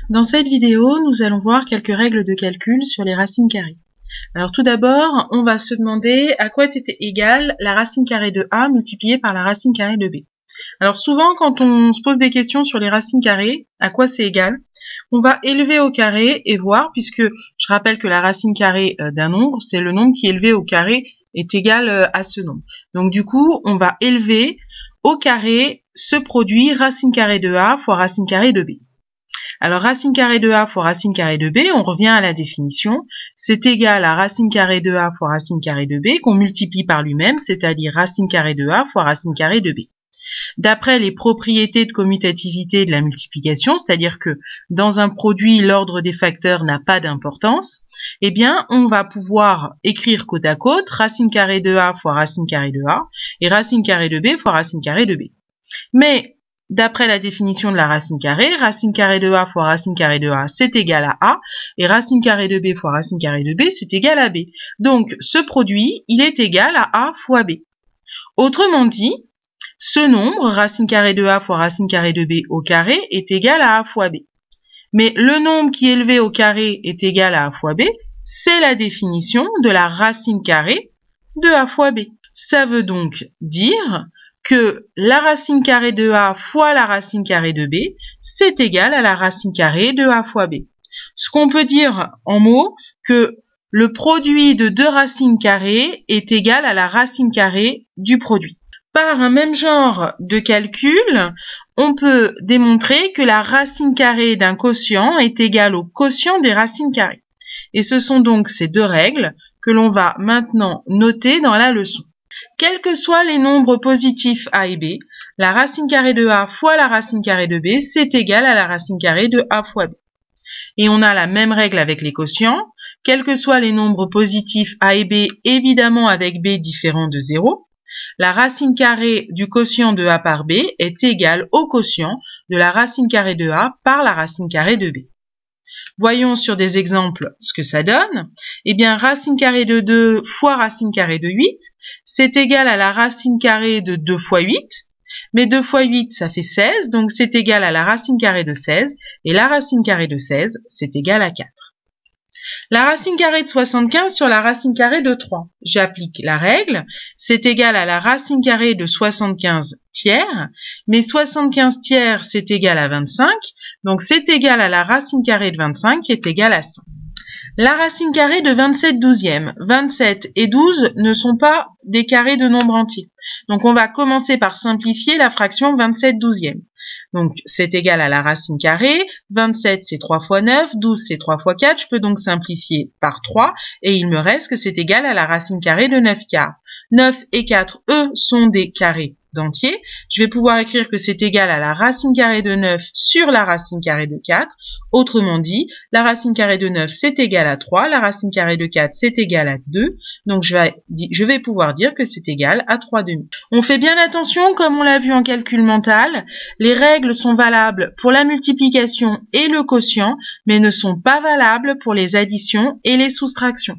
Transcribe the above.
Dans cette vidéo, nous allons voir quelques règles de calcul sur les racines carrées. Alors tout d'abord, on va se demander à quoi était égale la racine carrée de A multipliée par la racine carrée de B. Alors souvent, quand on se pose des questions sur les racines carrées, à quoi c'est égal, on va élever au carré et voir, puisque je rappelle que la racine carrée d'un nombre, c'est le nombre qui élevé au carré est égal à ce nombre. Donc du coup, on va élever au carré ce produit racine carrée de A fois racine carrée de B. Alors, racine carrée de A fois racine carrée de B, on revient à la définition, c'est égal à racine carrée de A fois racine carrée de B qu'on multiplie par lui-même, c'est-à-dire racine carrée de A fois racine carrée de B. D'après les propriétés de commutativité de la multiplication, c'est-à-dire que dans un produit, l'ordre des facteurs n'a pas d'importance, eh bien, on va pouvoir écrire côte à côte racine carrée de A fois racine carrée de A et racine carrée de B fois racine carrée de B. Mais d'après la définition de la racine carrée de A fois racine carrée de A, c'est égal à A, et racine carrée de B fois racine carrée de B, c'est égal à B. Donc, ce produit, il est égal à A fois B. Autrement dit, ce nombre, racine carrée de A fois racine carrée de B au carré, est égal à A fois B. Mais le nombre qui est élevé au carré est égal à A fois B, c'est la définition de la racine carrée de A fois B. Ça veut donc dire que la racine carrée de A fois la racine carrée de B, c'est égal à la racine carrée de A fois B. Ce qu'on peut dire en mots, que le produit de deux racines carrées est égal à la racine carrée du produit. Par un même genre de calcul, on peut démontrer que la racine carrée d'un quotient est égale au quotient des racines carrées. Et ce sont donc ces deux règles que l'on va maintenant noter dans la leçon. Quels que soient les nombres positifs A et B, la racine carrée de A fois la racine carrée de B, c'est égal à la racine carrée de A fois B. Et on a la même règle avec les quotients. Quels que soient les nombres positifs A et B, évidemment avec B différent de 0, la racine carrée du quotient de A par B est égale au quotient de la racine carrée de A par la racine carrée de B. Voyons sur des exemples ce que ça donne. Eh bien, racine carrée de 2 fois racine carrée de 8, c'est égal à la racine carrée de 2 fois 8. Mais 2 fois 8, ça fait 16, donc c'est égal à la racine carrée de 16. Et la racine carrée de 16, c'est égal à 4. La racine carrée de 75 sur la racine carrée de 3. J'applique la règle. C'est égal à la racine carrée de 75 tiers. Mais 75 tiers, c'est égal à 25. Donc, c'est égal à la racine carrée de 25 qui est égale à 5. La racine carrée de 27 douzièmes. 27 et 12 ne sont pas des carrés de nombres entiers. Donc, on va commencer par simplifier la fraction 27 douzièmes. Donc, c'est égal à la racine carrée. 27, c'est 3 fois 9. 12, c'est 3 fois 4. Je peux donc simplifier par 3. Et il me reste que c'est égal à la racine carrée de 9 quarts. 9 et 4, eux, sont des carrés d'entiers. Je vais pouvoir écrire que c'est égal à la racine carrée de 9 sur la racine carrée de 4. Autrement dit, la racine carrée de 9, c'est égal à 3. La racine carrée de 4, c'est égal à 2. Donc, je vais pouvoir dire que c'est égal à 3 demi. On fait bien attention, comme on l'a vu en calcul mental, les règles sont valables pour la multiplication et le quotient, mais ne sont pas valables pour les additions et les soustractions.